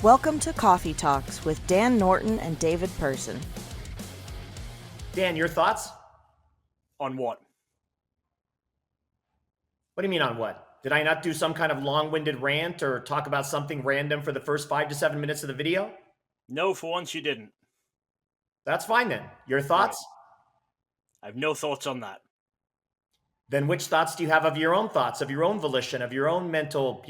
Welcome to Koffee Talks with Dan Norton and David Person. Dan, your thoughts? On what? What do you mean on what? Did I not do some kind of long-winded rant or talk about something random for the first 5 to 7 minutes of the video? No, for once you didn't. That's fine then. Your thoughts? I have no thoughts on that. Then which thoughts do you have of your own thoughts, of your own volition, of your own mental,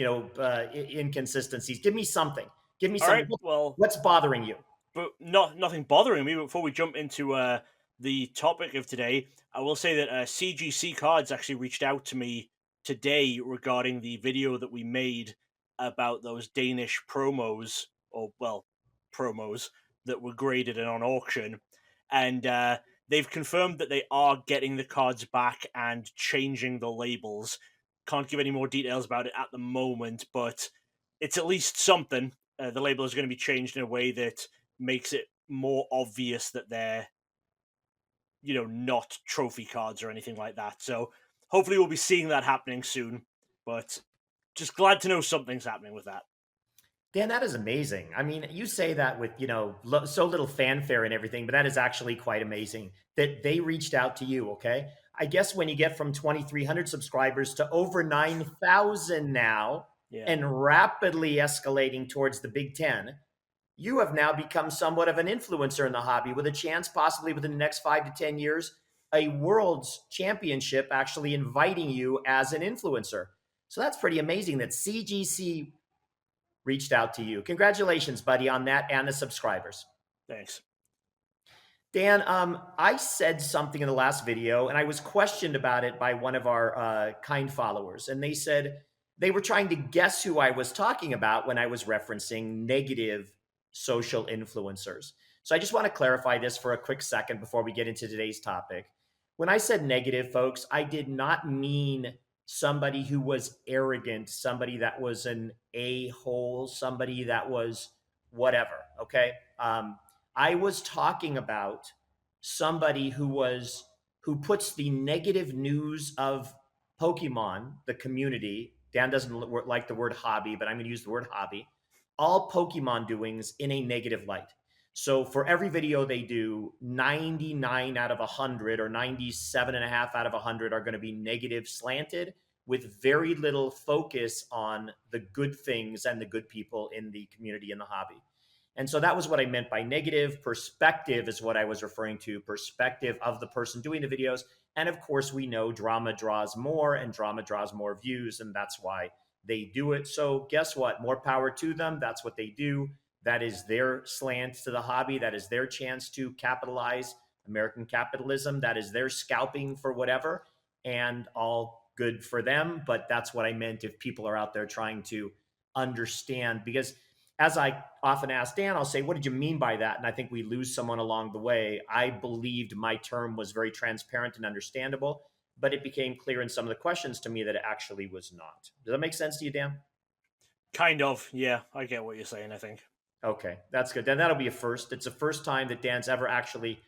inconsistencies? Give me something. Give me something. All right, well, what's bothering you? but nothing bothering me. Before we jump into the topic of today, I will say that CGC Cards actually reached out to me today regarding the video that we made about those Danish promos, promos that were graded and on auction, and they've confirmed that they are getting the cards back and changing the labels. Can't give any more details about it at the moment, but it's at least something. The label is going to be changed in a way that makes it more obvious that they're, not trophy cards or anything like that. So hopefully we'll be seeing that happening soon, but just glad to know something's happening with that. Dan, that is amazing. I mean, you say that with, so little fanfare and everything, but that is actually quite amazing that they reached out to you, okay? I guess when you get from 2,300 subscribers to over 9,000 now, and rapidly escalating towards the Big Ten, you have now become somewhat of an influencer in the hobby with a chance possibly within the next 5 to 10 years, a world's championship actually inviting you as an influencer. So that's pretty amazing that CGC reached out to you. Congratulations, buddy, on that and the subscribers. Thanks. Dan, I said something in the last video and I was questioned about it by one of our kind followers. And they said they were trying to guess who I was talking about when I was referencing negative social influencers. So I just want to clarify this for a quick second before we get into today's topic. When I said negative, folks, I did not mean somebody who was arrogant, somebody that was an a-hole, somebody that was whatever, okay? I was talking about somebody who puts the negative news of Pokemon, the community. Dan doesn't like the word hobby, but I'm going to use the word hobby. All Pokemon doings in a negative light. So for every video they do, 99 out of 100 or 97.5 out of 100 are going to be negative slanted with very little focus on the good things and the good people in the community and the hobby. And so that was what I meant by negative. Perspective is what I was referring to, perspective of the person doing the videos. And of course, we know drama draws more and drama draws more views, and that's why they do it. So guess what? More power to them. That's what they do. That is their slant to the hobby. That is their chance to capitalize American capitalism. That is their scalping for whatever, and all good for them. But that's what I meant if people are out there trying to understand, because as I often ask Dan, I'll say, what did you mean by that? And I think we lose someone along the way. I believed my term was very transparent and understandable, but it became clear in some of the questions to me that it actually was not. Does that make sense to you, Dan? Kind of, yeah. I get what you're saying, I think. Okay, that's good. Then that'll be a first. It's the first time that Dan's ever actually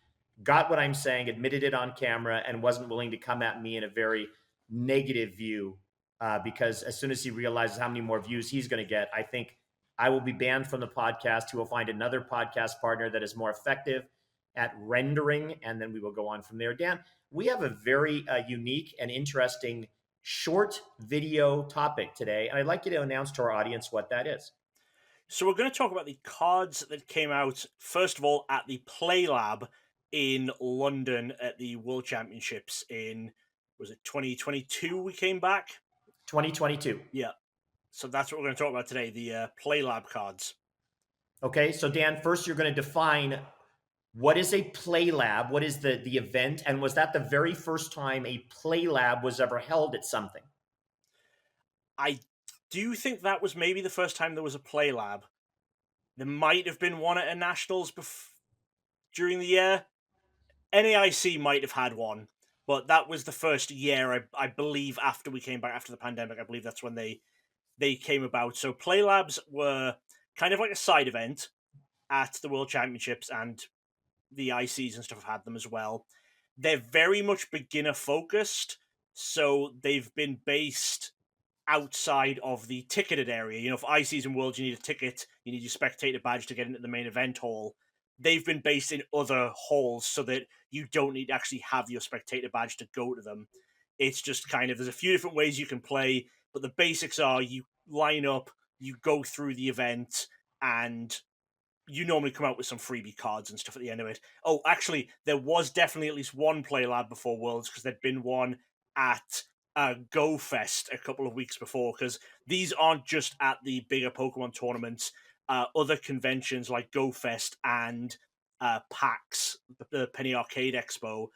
got what I'm saying, admitted it on camera, and wasn't willing to come at me in a very negative view, because as soon as he realizes how many more views he's going to get, I think I will be banned from the podcast. He will find another podcast partner that is more effective at rendering, and then we will go on from there. Dan, we have a very unique and interesting short video topic today, and I'd like you to announce to our audience what that is. So we're going to talk about the cards that came out, first of all, at the Play Lab in London at the World Championships in, was it 2022 we came back? 2022. Yeah. So that's what we're going to talk about today, the Play Lab cards. Okay, so Dan, first you're going to define what is a Play Lab, what is the event, and was that the very first time a Play Lab was ever held at something? I do think that was maybe the first time there was a Play Lab. There might have been one at a Nationals during the year. NAIC might have had one, but that was the first year, I believe, after we came back after the pandemic. I believe that's when they came about. So Play Labs were kind of like a side event at the World Championships, and the ICs and stuff have had them as well. They're very much beginner focused, so they've been based outside of the ticketed area. You know, for iSeason Worlds, you need a ticket, you need your spectator badge to get into the main event hall. They've been based in other halls so that you don't need to actually have your spectator badge to go to them. It's just kind of, there's a few different ways you can play, but the basics are you line up, you go through the event, and you normally come out with some freebie cards and stuff at the end of it. Oh, actually, there was definitely at least one play lab before Worlds, because there'd been one at Go Fest a couple of weeks before, because these aren't just at the bigger Pokemon tournaments. Other conventions like Go Fest and PAX, the Penny Arcade Expo,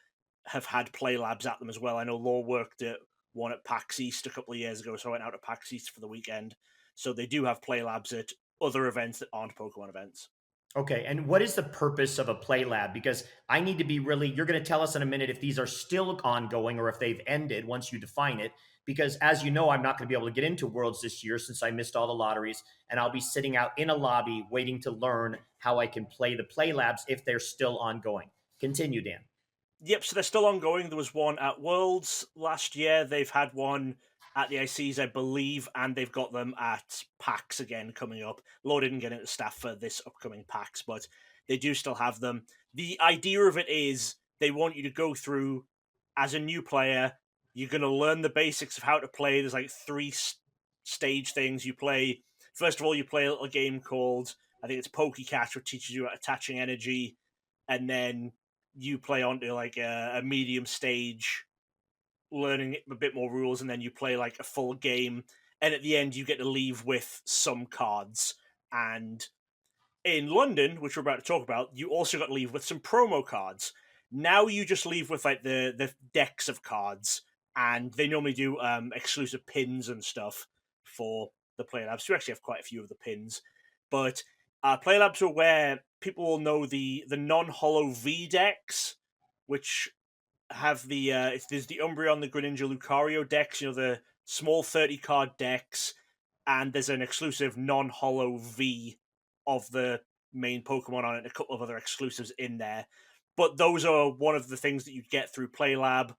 have had play labs at them as well. I know Law worked at one at PAX East a couple of years ago, so I went out to PAX East for the weekend. So they do have play labs at other events that aren't Pokemon events. Okay, and what is the purpose of a play lab? Because I need to be really, you're going to tell us in a minute if these are still ongoing or if they've ended once you define it. Because as you know, I'm not going to be able to get into Worlds this year since I missed all the lotteries, and I'll be sitting out in a lobby waiting to learn how I can play the play labs if they're still ongoing. Continue, Dan. Yep, so they're still ongoing. There was one at Worlds last year. They've had one at the ICs, I believe, and they've got them at PAX again coming up. Law didn't get into staff for this upcoming PAX, but they do still have them. The idea of it is they want you to go through as a new player. You're going to learn the basics of how to play. There's like three stage things you play. First of all, you play a little game called, I think it's PokeCatch, which teaches you attaching energy, and then you play onto like a medium stage, learning a bit more rules, and then you play like a full game, and at the end you get to leave with some cards. And in London, which we're about to talk about, you also got to leave with some promo cards. Now you just leave with like the decks of cards, and they normally do exclusive pins and stuff for the play labs. We actually have quite a few of the pins, but play labs are where people will know the non-hollow V decks, which have there's the Umbreon, the Greninja, Lucario decks, you know, the small 30 card decks, and there's an exclusive non-hollow V of the main Pokemon on it, and a couple of other exclusives in there. But those are one of the things that you get through Play Lab.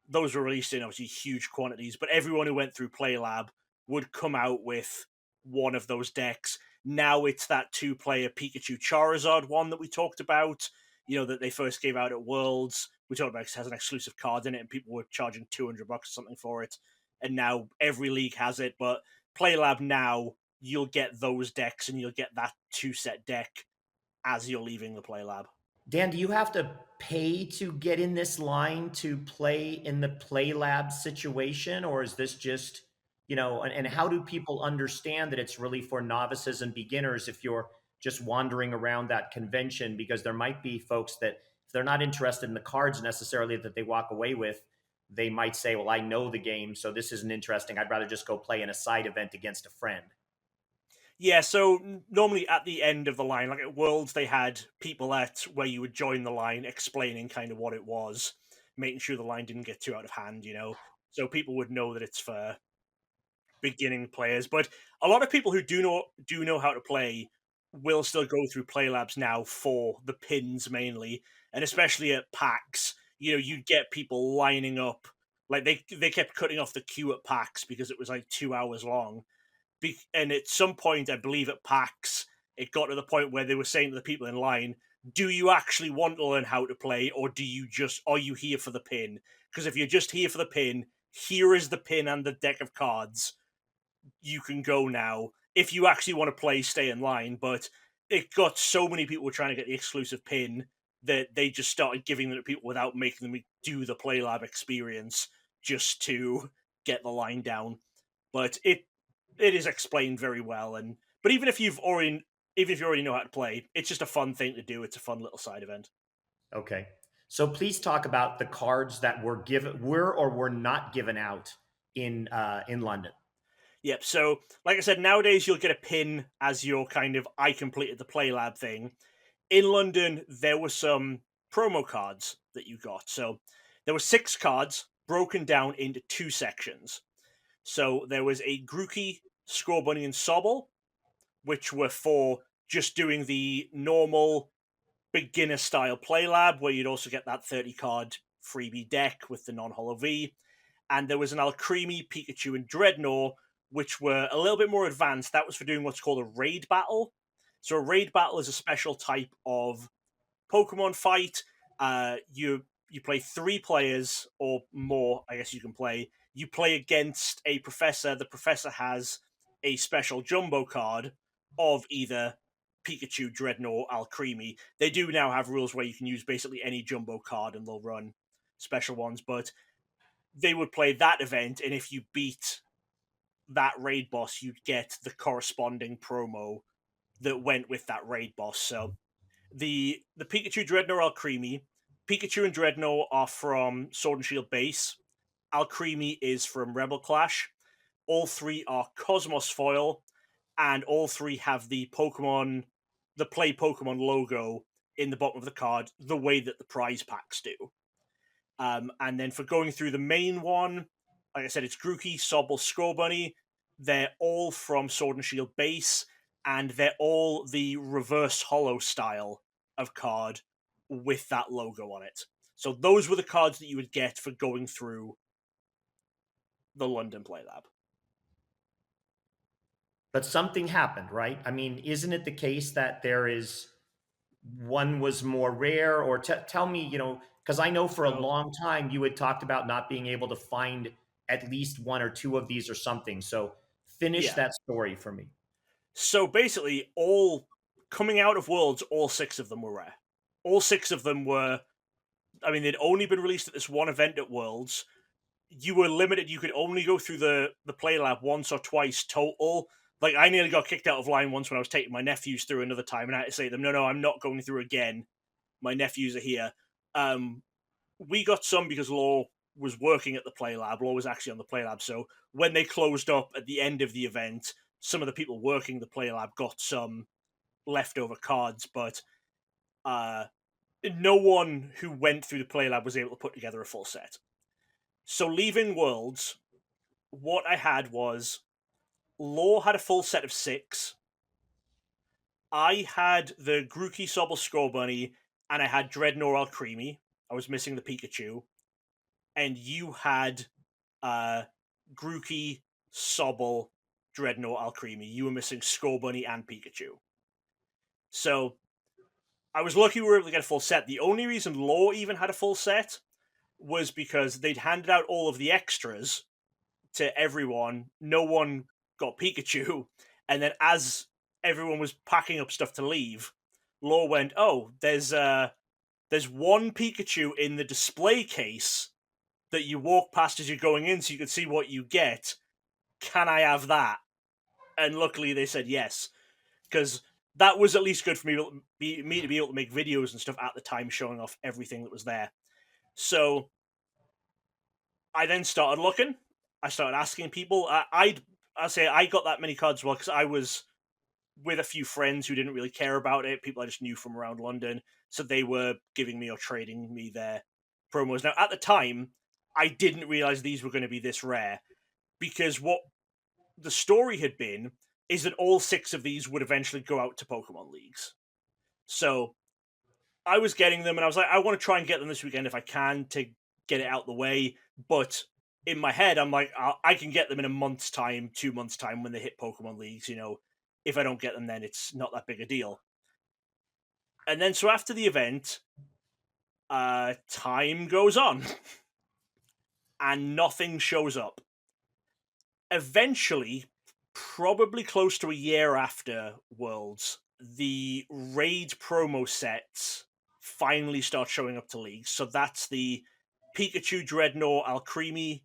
Those were released in obviously huge quantities, but everyone who went through Play Lab would come out with one of those decks. Now it's that two-player Pikachu Charizard one that we talked about, you know, that they first gave out at Worlds. We talked about it has an exclusive card in it, and people were charging $200 or something for it. And now every league has it, but Play Lab now, you'll get those decks, and you'll get that two-set deck as you're leaving the Play Lab. Dan, do you have to pay to get in this line to play in the play lab situation, or is this just, you know, and how do people understand that it's really for novices and beginners if you're just wandering around that convention? Because there might be folks that if they're not interested in the cards necessarily that they walk away with, they might say, well, I know the game, so this isn't interesting. I'd rather just go play in a side event against a friend. Yeah, so normally at the end of the line, like at Worlds, they had people at where you would join the line explaining kind of what it was, making sure the line didn't get too out of hand, you know, so people would know that it's for beginning players. But a lot of people who do know how to play will still go through play labs now for the pins mainly, and especially at PAX, you know, you get people lining up. Like they kept cutting off the queue at PAX because it was like 2 hours long. And at some point, I believe at PAX, it got to the point where they were saying to the people in line, do you actually want to learn how to play, or are you here for the pin? Because if you're just here for the pin, here is the pin and the deck of cards. You can go now. If you actually want to play, stay in line. But it got so many people trying to get the exclusive pin that they just started giving them to people without making them do the Play Lab experience just to get the line down. But it is explained very well, but even if you already know how to play, it's just a fun thing to do. It's a fun little side event. Okay. So please talk about the cards that were or were not given out in London. Yep. So, like I said, nowadays you'll get a pin as your kind of I completed the Play Lab thing. In London, there were some promo cards that you got. So there were 6 cards broken down into 2 sections. So there was a Grookey, Scorbunny, and Sobble, which were for just doing the normal beginner style play lab, where you'd also get that 30 card freebie deck with the non-hollow V. And there was an Alcremie, Pikachu, and Dreadnought, which were a little bit more advanced. That was for doing what's called a raid battle. So a raid battle is a special type of Pokemon fight. You play 3 players or more, I guess you can play. You play against a professor. The professor has a special jumbo card of either Pikachu, Dreadnought, Alcremie. They do now have rules where you can use basically any jumbo card and they'll run special ones, but they would play that event, and if you beat that raid boss, you'd get the corresponding promo that went with that raid boss. So the Pikachu, Dreadnought, Alcremie. Pikachu and Dreadnought are from Sword and Shield base. Alcremie is from Rebel Clash. All 3 are Cosmos foil, and all 3 have the Play Pokemon logo in the bottom of the card, the way that the prize packs do. And then for going through the main one, like I said, it's Grookey, Sobble, Scorbunny. They're all from Sword and Shield base, and they're all the reverse holo style of card with that logo on it. So those were the cards that you would get for going through the London Play Lab. But something happened, right? I mean, isn't it the case that one was more rare? Or tell me, because I know for a long time you had talked about not being able to find at least 1 or 2 of these or something. So finish that story for me. So basically, all coming out of Worlds, all 6 of them were rare. All 6 of them were, I mean, they'd only been released at this one event at Worlds. You were limited. You could only go through the Play Lab once or twice total. Like, I nearly got kicked out of line once when I was taking my nephews through another time, and I had to say to them, no, I'm not going through again. My nephews are here. We got some because Law was working at the Play Lab. Law was actually on the Play Lab, so when they closed up at the end of the event, some of the people working the Play Lab got some leftover cards, but no one who went through the Play Lab was able to put together a full set. So leaving Worlds, what I had was Law had a full set of 6. I had the Grookey, Sobble, Scorbunny, and I had Dreadnought, Alcremie. I was missing the Pikachu. And you had Grookey, Sobble, Dreadnought, Alcremie. You were missing Scorbunny and Pikachu. So I was lucky we were able to get a full set. The only reason Law even had a full set was because they'd handed out all of the extras to everyone. No one got Pikachu. And then as everyone was packing up stuff to leave, Law went, oh, there's one Pikachu in the display case that you walk past as you're going in so you can see what you get. Can I have that? And luckily they said yes, because that was at least good for me to be able to make videos and stuff at the time showing off everything that was there. So I then started looking. I started asking people. I got that many cards as well because I was with a few friends who didn't really care about it, people I just knew from around London, so they were giving me or trading me their promos. Now, at the time, I didn't realize these were going to be this rare, because what the story had been is that all 6 of these would eventually go out to Pokemon Leagues. So I was getting them, and I was like, I want to try and get them this weekend if I can to get it out the way, but in my head, I'm like, I can get them in a month's time, 2 months' time when they hit Pokemon Leagues, if I don't get them, then it's not that big a deal. And then, so after the event, time goes on, and nothing shows up. Eventually, probably close to a year after Worlds, the raid promo sets finally start showing up to Leagues. So that's the Pikachu, Dreadnought, Alcremie,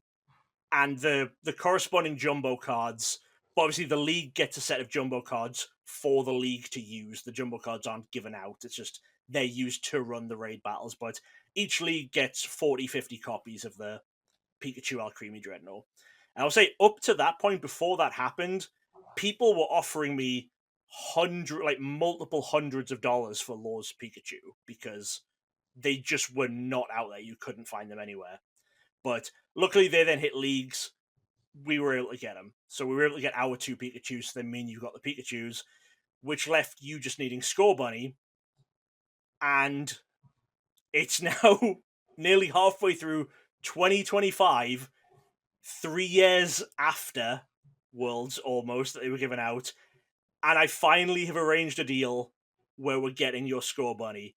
and the corresponding jumbo cards. But obviously, the league gets a set of jumbo cards for the league to use. The jumbo cards aren't given out. It's just they're used to run the raid battles. But each league gets 40, 50 copies of the Pikachu, Alcremie, Dreadnought. And I'll say, up to that point, before that happened, people were offering me multiple hundreds of dollars for Law's Pikachu because they just were not out there. You couldn't find them anywhere. But luckily, they then hit Leagues. We were able to get them. So we were able to get our 2 Pikachus, so then me and you got the Pikachus, which left you just needing Scorbunny. And it's now nearly halfway through 2025, 3 years after worlds almost that they were giving out, and I finally have arranged a deal where we're getting your score bunny.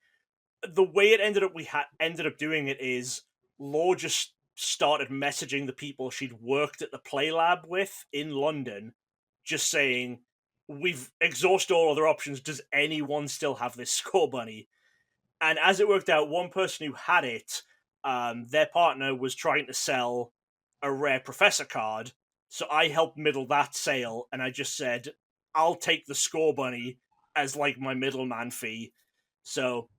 The way it ended up, ended up doing it is Law just started messaging the people she'd worked at the Play Lab with in London, just saying, "We've exhausted all other options. Does anyone still have this score bunny?" And as it worked out, one person who had it, their partner was trying to sell a rare professor card, so I helped middle that sale, and I just said, "I'll take the score bunny as like my middleman fee." So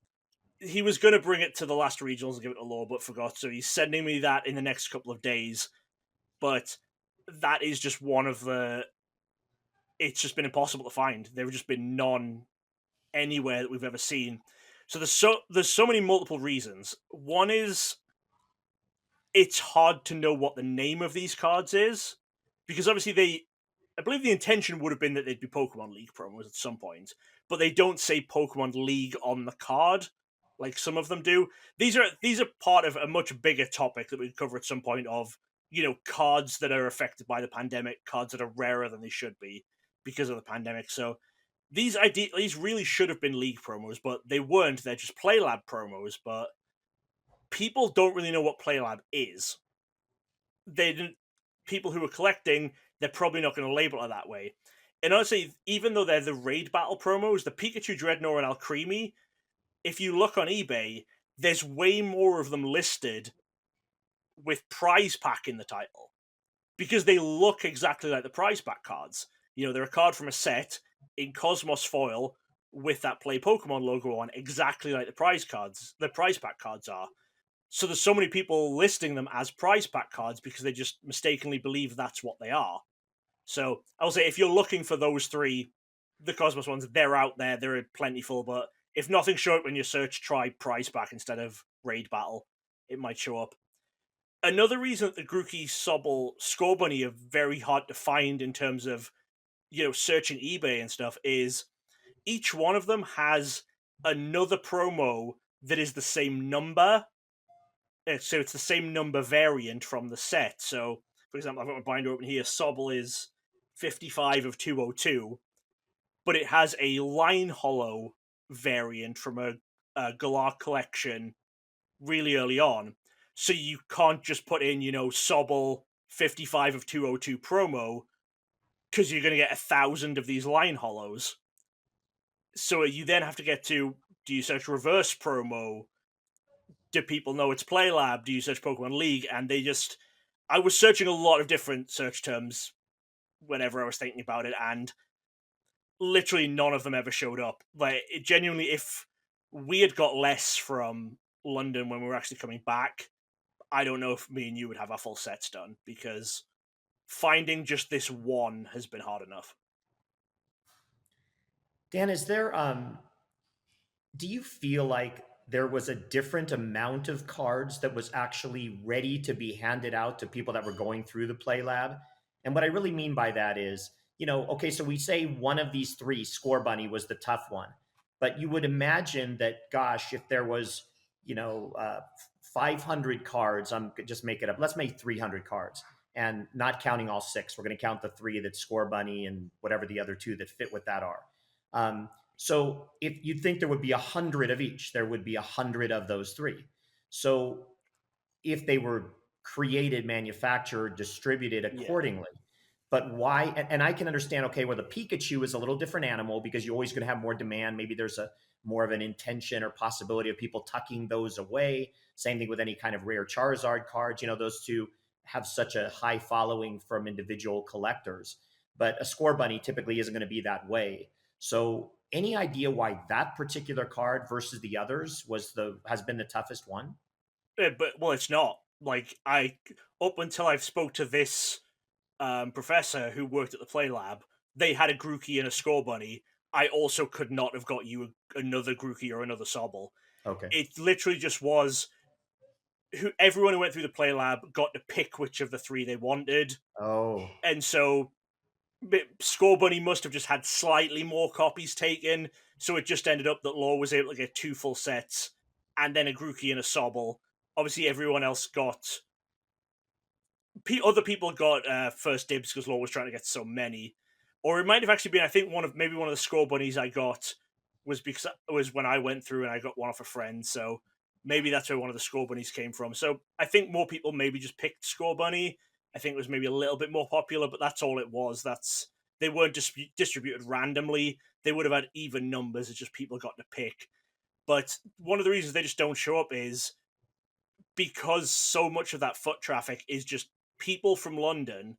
he was going to bring it to the last regionals and give it to Law, but forgot. So he's sending me that in the next couple of days. But that is just one of the. It's just been impossible to find. There have just been none anywhere that we've ever seen. So there's so many multiple reasons. One is it's hard to know what the name of these cards is, because obviously I believe the intention would have been that they'd be Pokemon League promos at some point, but they don't say Pokemon League on the card like some of them do. These are part of a much bigger topic that we cover at some point of, cards that are affected by the pandemic, cards that are rarer than they should be because of the pandemic. So these really should have been League promos, but they weren't. They're just Playlab promos, but people don't really know what Playlab is. They didn't. People who are collecting, they're probably not going to label it that way. And honestly, even though they're the raid battle promos, the Pikachu, Dreadnought, and Alcremie, if you look on eBay, there's way more of them listed with prize pack in the title because they look exactly like the prize pack cards. They're a card from a set in Cosmos foil with that Play Pokemon logo on, exactly like the prize pack cards are. So there's so many people listing them as prize pack cards because they just mistakenly believe that's what they are. So I'll say if you're looking for those three, the Cosmos ones, they're out there. They're plentiful, but if nothing showed up in your search, try prize pack instead of raid battle. It might show up. Another reason that the Grookey, Sobble, Score Bunny are very hard to find in terms of, searching eBay and stuff is each one of them has another promo that is the same number. So it's the same number variant from the set. So, for example, I've got my binder open here. Sobble is 55 of 202, but it has a line hollow variant from a Galar collection really early on. So you can't just put in, Sobble 55 of 202 promo, because you're going to get 1,000 of these line hollows. So you then have to get to, do you search reverse promo? Do people know it's Playlab? Do you search Pokemon League? And I was searching a lot of different search terms whenever I was thinking about it, and literally none of them ever showed up. Like, genuinely, if we had got less from London when we were actually coming back, I don't know if me and you would have our full sets done, because finding just this one has been hard enough. Dan, do you feel like there was a different amount of cards that was actually ready to be handed out to people that were going through the Play Lab? And what I really mean by that is, okay, so we say one of these three, Score Bunny, was the tough one. But you would imagine that, gosh, if there was, 500 cards, I'm just make it up. Let's make 300 cards, and not counting all six. We're going to count the three that Score Bunny and whatever the other two that fit with that are. So if you'd think there would be 100 of each, there would be 100 of those three. So if they were created, manufactured, distributed accordingly. Yeah. But why? And I can understand, okay, well, the Pikachu is a little different animal because you're always going to have more demand. Maybe there's a more of an intention or possibility of people tucking those away. Same thing with any kind of rare Charizard cards. Those two have such a high following from individual collectors. But a Score Bunny typically isn't going to be that way. So any idea why that particular card versus the others has been the toughest one? Well, it's not. Like, up until I've spoke to this professor who worked at the Play Lab, they had a Grookey and a Score Bunny. I also could not have got you another Grookey or another Sobble. Okay. It literally just was everyone who went through the Play Lab got to pick which of the three they wanted. Oh. And so Score Bunny must have just had slightly more copies taken, so it just ended up that Law was able to get 2 full sets, and then a Grookey and a Sobble. Obviously, everyone else got other people got first dibs because Law was trying to get so many, or it might have actually been. I think one of the score bunnies I got was because it was when I went through and I got one off a friend. So maybe that's where one of the score bunnies came from. So I think more people maybe just picked score bunny. I think it was maybe a little bit more popular, but that's all it was. They weren't distributed randomly. They would have had even numbers. It's just people got to pick. But one of the reasons they just don't show up is because so much of that foot traffic is just people from London,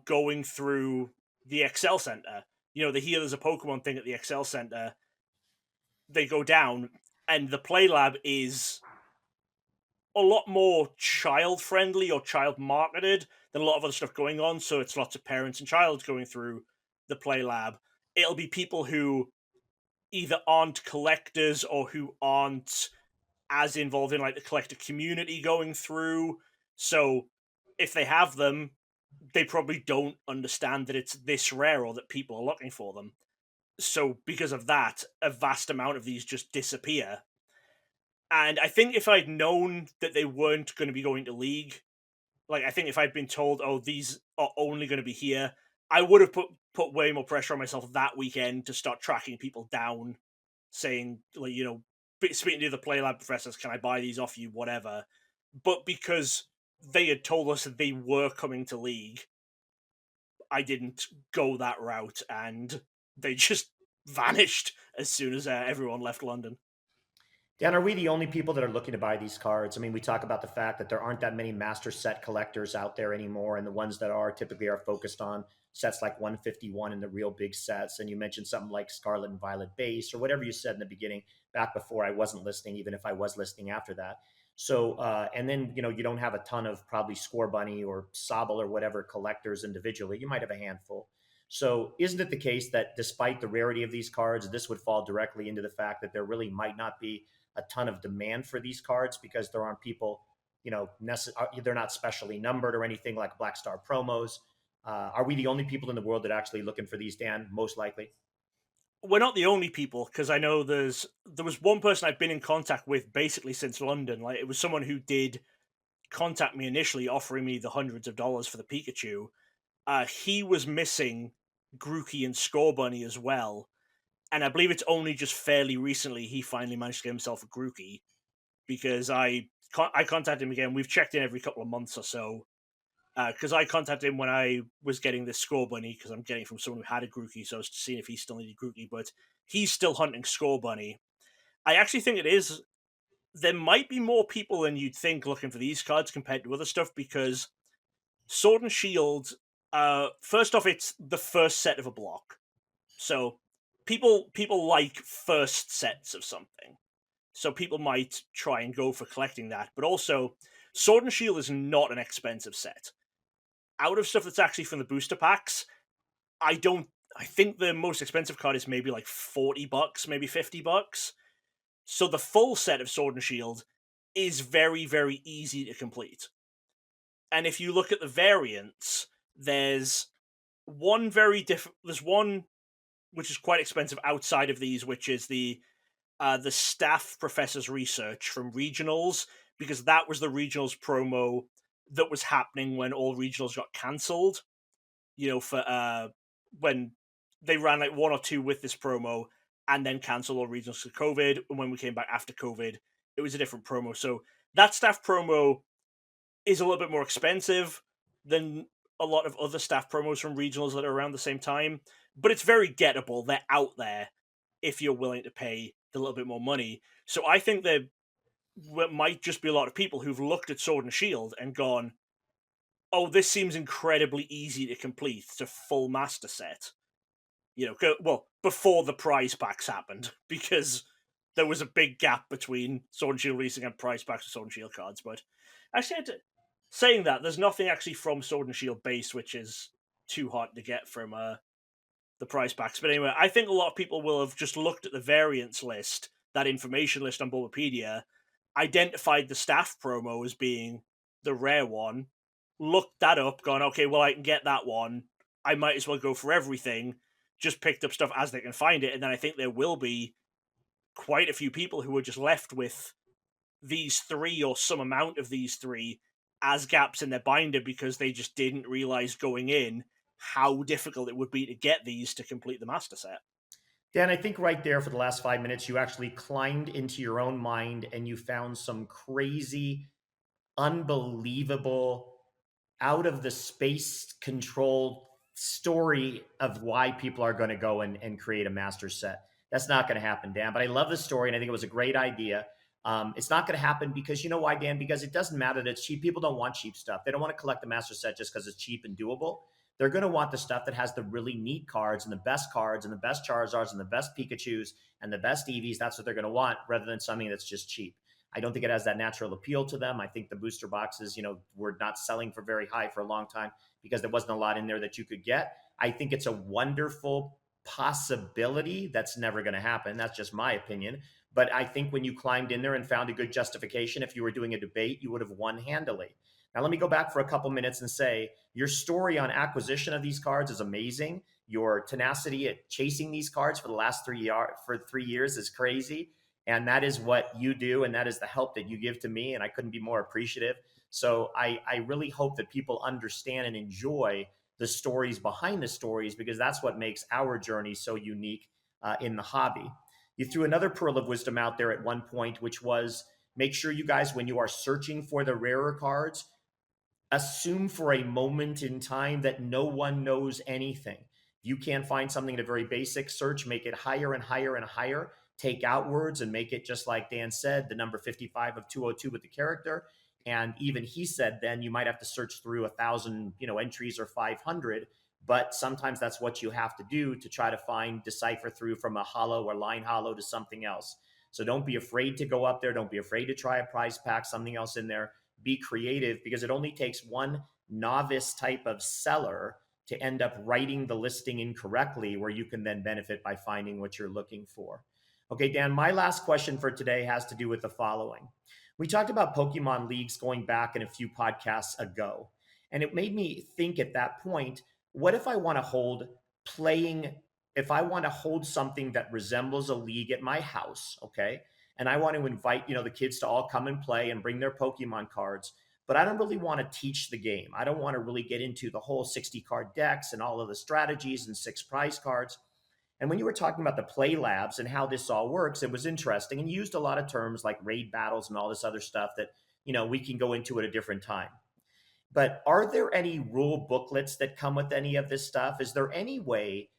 going through the Excel Center. They hear there's a Pokemon thing at the Excel Center. They go down, and the Play Lab is a lot more child friendly or child marketed than a lot of other stuff going on. So it's lots of parents and child going through the Play Lab. It'll be people who either aren't collectors or who aren't as involved in like the collector community going through. So if they have them, they probably don't understand that it's this rare or that people are looking for them. So because of that, a vast amount of these just disappear. And I think if I'd known that they weren't going to be going to League, like I think if I'd been told, oh, these are only going to be here, I would have put way more pressure on myself that weekend to start tracking people down, saying, like, speaking to the Play Lab professors, can I buy these off you, whatever. But because they had told us that they were coming to League, I didn't go that route, and they just vanished as soon as everyone left London. Dan, are we the only people that are looking to buy these cards? I mean, we talk about the fact that there aren't that many master set collectors out there anymore, and the ones that are typically are focused on sets like 151 and the real big sets. And you mentioned something like Scarlet and Violet Base or whatever you said in the beginning, back before I wasn't listening, even if I was listening after that. So, and then, you don't have a ton of probably Score Bunny or Sobble or whatever collectors individually. You might have a handful. So, isn't it the case that despite the rarity of these cards, this would fall directly into the fact that there really might not be a ton of demand for these cards because there aren't people, they're not specially numbered or anything like Black Star promos. Are we the only people in the world that are actually looking for these, Dan? Most likely. We're not the only people, because I know there was one person I've been in contact with basically since London. Like, it was someone who did contact me initially, offering me the hundreds of dollars for the Pikachu. He was missing Grookey and Score Bunny as well, and I believe it's only just fairly recently he finally managed to get himself a Grookey, because I contacted him again. We've checked in every couple of months or so, because I contacted him when I was getting this Score Bunny, because I'm getting from someone who had a Grookey, so I was seeing if he still needed Grookey, but he's still hunting Score Bunny. I actually think there might be more people than you'd think looking for these cards compared to other stuff, because Sword and Shield, first off, it's the first set of a block. So people like first sets of something. So people might try and go for collecting that. But also, Sword and Shield is not an expensive set. Out of stuff that's actually from the booster packs, I think the most expensive card is maybe like $40, maybe $50. So the full set of Sword and Shield is very, very easy to complete. And if you look at the variants, there's one there's one which is quite expensive outside of these, which is the staff professor's research from regionals, because that was the regionals promo that was happening when all regionals got cancelled. For when they ran like one or two with this promo and then cancelled all regionals for COVID. And when we came back after COVID, it was a different promo. So that staff promo is a little bit more expensive than a lot of other staff promos from regionals that are around the same time, but it's very gettable. They're out there if you're willing to pay a little bit more money. So I think there might just be a lot of people who've looked at Sword and Shield and gone, oh, this seems incredibly easy to complete. It's a full master set. Before the prize packs happened, because there was a big gap between Sword and Shield releasing and prize packs of Sword and Shield cards. But actually, saying that, there's nothing actually from Sword and Shield base which is too hard to get from the prize packs. But anyway, I think a lot of people will have just looked at the variants list, that information list on Bulbapedia, identified the staff promo as being the rare one, looked that up, gone, okay, well, I can get that one. I might as well go for everything. Just picked up stuff as they can find it. And then I think there will be quite a few people who are just left with these three or some amount of these three as gaps in their binder because they just didn't realize going in how difficult it would be to get these to complete the master set. Dan, I think right there for the last 5 minutes, you actually climbed into your own mind and you found some crazy, unbelievable, out of the space controlled story of why people are going to go and create a master set. That's not going to happen, Dan. But I love the story and I think it was a great idea. It's not going to happen because you know why, Dan? Because it doesn't matter that it's cheap. People don't want cheap stuff. They don't want to collect the master set just because it's cheap and doable. They're going to want the stuff that has the really neat cards and the best Charizards and the best Pikachus and the best Eevees. That's what they're going to want rather than something that's just cheap. I don't think it has that natural appeal to them. I think the booster boxes, were not selling for very high for a long time because there wasn't a lot in there that you could get. I think it's a wonderful possibility that's never going to happen. That's just my opinion. But I think when you climbed in there and found a good justification, if you were doing a debate, you would have won handily. Now, let me go back for a couple minutes and say your story on acquisition of these cards is amazing. Your tenacity at chasing these cards for the last 3 years is crazy. And that is what you do. And that is the help that you give to me. And I couldn't be more appreciative. So I really hope that people understand and enjoy the stories behind the stories, because that's what makes our journey so unique in the hobby. You threw another pearl of wisdom out there at one point, which was make sure you guys, when you are searching for the rarer cards, assume for a moment in time that no one knows anything. If you can't find something in a very basic search, make it higher and higher and higher. Take outwards and make it just like Dan said, the number 55 of 202 with the character. And even he said, then you might have to search through 1,000, entries or 500. But sometimes that's what you have to do to try to decipher through from a hollow or line hollow to something else. So don't be afraid to go up there. Don't be afraid to try a prize pack, something else in there. Be creative, because it only takes one novice type of seller to end up writing the listing incorrectly, where you can then benefit by finding what you're looking for. Okay, Dan, my last question for today has to do with the following. We talked about Pokemon leagues going back in a few podcasts ago, and it made me think at that point, what if I want to hold something that resembles a league at my house, okay? And I want to invite, the kids to all come and play and bring their Pokemon cards, but I don't really want to teach the game. I don't want to really get into the whole 60 card decks and all of the strategies and 6 prize cards. And when you were talking about the play labs and how this all works, it was interesting, and you used a lot of terms like raid battles and all this other stuff that, we can go into at a different time. But are there any rule booklets that come with any of this stuff? Is there any way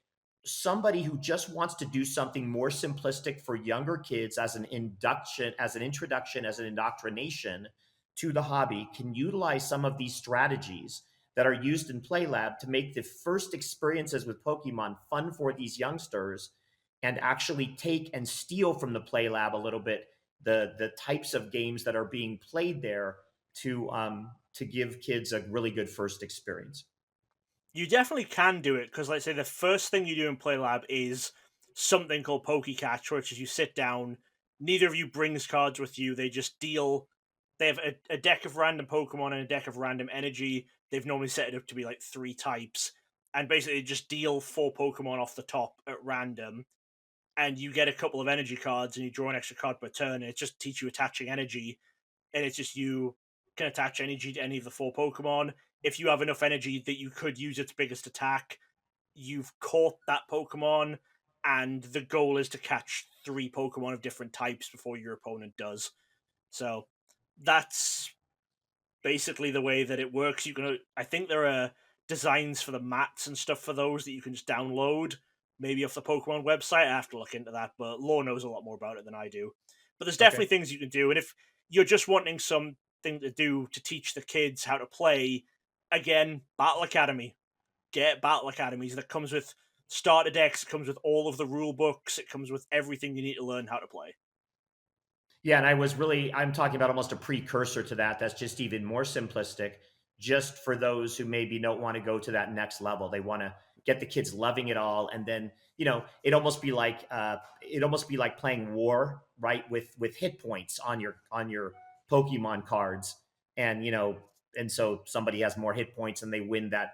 somebody who just wants to do something more simplistic for younger kids as an introduction, as an indoctrination to the hobby can utilize some of these strategies that are used in Play Lab to make the first experiences with Pokemon fun for these youngsters, and actually take and steal from the Play Lab a little bit the types of games that are being played there to give kids a really good first experience? You definitely can do it, because, like I say, the first thing you do in Play Lab is something called Pokecatch, which is you sit down, neither of you brings cards with you, they just deal. They have a deck of random Pokemon and a deck of random energy. They've normally set it up to be like 3 types, and basically just deal 4 Pokemon off the top at random, and you get a couple of energy cards, and you draw an extra card per turn, and it just teach you attaching energy, and it's just you can attach energy to any of the 4 Pokemon. If you have enough energy that you could use its biggest attack, you've caught that Pokemon, and the goal is to catch 3 Pokemon of different types before your opponent does. So that's basically the way that it works. I think there are designs for the mats and stuff for those that you can just download, maybe off the Pokemon website. I have to look into that, but Law knows a lot more about it than I do. But there's definitely things you can do, and if you're just wanting something to do to teach the kids how to play, again, Battle Academy. Get Battle Academies. That comes with starter decks, it comes with all of the rule books, it comes with everything you need to learn how to play. Yeah, and I'm talking about almost a precursor to that. That's just even more simplistic, just for those who maybe don't want to go to that next level. They want to get the kids loving it all, and then it almost be like playing War, right? With hit points on your Pokemon cards, and and so somebody has more hit points and they win that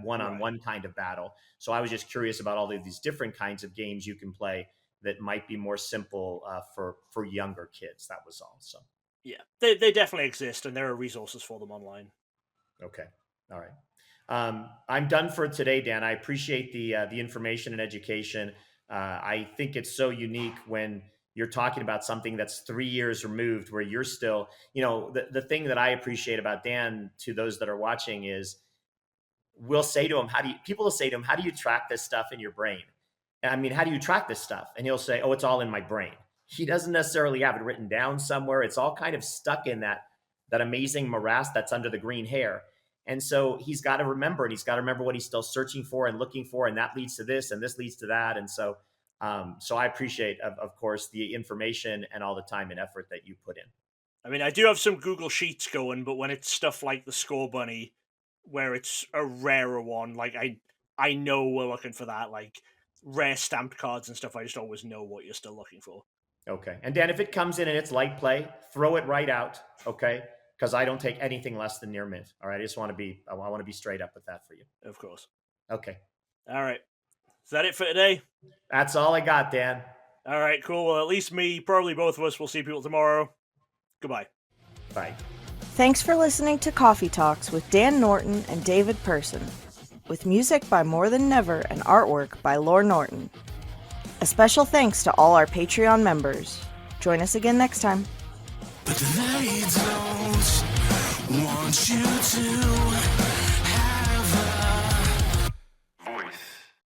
one-on-one kind of battle. So I was just curious about all of these different kinds of games you can play that might be more simple for younger kids. That was all. So Yeah, they definitely exist, and there are resources for them online. Okay. All right. I'm done for today, Dan. I appreciate the information and education. I think it's so unique when you're talking about something that's 3 years removed, where you're still, the thing that I appreciate about Dan, to those that are watching, is we'll say to him, people will say to him, how do you track this stuff in your brain? I mean, how do you track this stuff? And he'll say, oh, it's all in my brain. He doesn't necessarily have it written down somewhere. It's all kind of stuck in that amazing morass that's under the green hair. And so he's got to remember, and he's got to remember what he's still searching for and looking for. And that leads to this, and this leads to that. And so, so I appreciate, of course, the information and all the time and effort that you put in. I mean, I do have some Google Sheets going, but when it's stuff like the Score Bunny, where it's a rarer one, like I know we're looking for that, like rare stamped cards and stuff. I just always know what you're still looking for. Okay. And Dan, if it comes in and it's light play, throw it right out. Okay. Because I don't take anything less than near mint. All right. I want to be straight up with that for you. Of course. Okay. All right. Is that it for today? That's all I got, Dan. All right, cool. Well, at least me, probably both of us, will see people tomorrow. Goodbye. Bye. Thanks for listening to Coffee Talks with Dan Norton and David Person, with music by More Than Never and artwork by Lore Norton. A special thanks to all our Patreon members. Join us again next time. But they don't want you to.